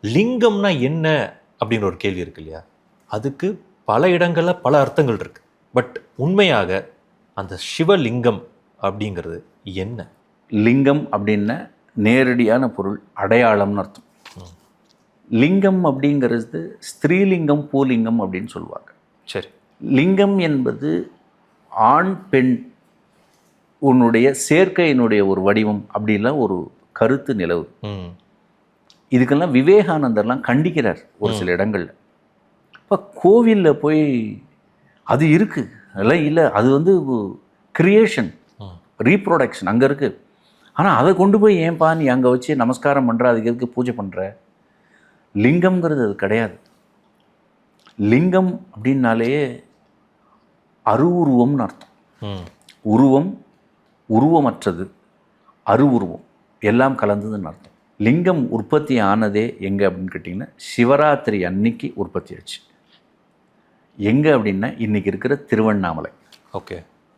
லிங்கம்னா என்ன அப்படின்னு ஒரு கேள்வி இருக்கு இல்லையா? அதுக்கு பல இடங்களில் பல அர்த்தங்கள் இருக்கு. பட் உண்மையாக அந்த சிவலிங்கம் அப்படிங்கிறது என்ன? லிங்கம் அப்படின்னா நேரடியான பொருள், அடையாளம்னு அர்த்தம். லிங்கம் அப்படிங்கிறது ஸ்திரீலிங்கம், பூலிங்கம் அப்படின்னு சொல்லுவாங்க. சரி. லிங்கம் என்பது ஆண் பெண் உன்னுடைய சேர்க்கையினுடைய ஒரு வடிவம் அப்படின்லாம் ஒரு கருத்து நிலவு. இதுக்கெல்லாம் விவேகானந்தர்லாம் கண்டிக்கிறார் ஒரு சில இடங்களில். இப்போ கோவிலில் போய் அது இருக்குது, அதெல்லாம் இல்லை, அது வந்து கிரியேஷன், ரீப்ரொடக்ஷன் அங்கே இருக்குது. ஆனால் அதை கொண்டு போய் ஏன்பா நீ அங்கே வச்சு நமஸ்காரம் பண்ணுற, அதுக்கு எதுக்கு பூஜை பண்ணுற? லிங்கம்ங்கிறது அது கிடையாது. லிங்கம் அப்படின்னாலே அருவுருவம்னு அர்த்தம். உருவம், உருவமற்றது, அருவுருவம் எல்லாம் கலந்ததுன்னு அர்த்தம். லிங்கம் உற்பத்தி ஆனதே எங்கே அப்படின்னு கேட்டிங்கன்னா சிவராத்திரி அன்னைக்கு உற்பத்தி ஆச்சு. எங்கே அப்படின்னா இன்றைக்கி இருக்கிற திருவண்ணாமலை. ஓகே.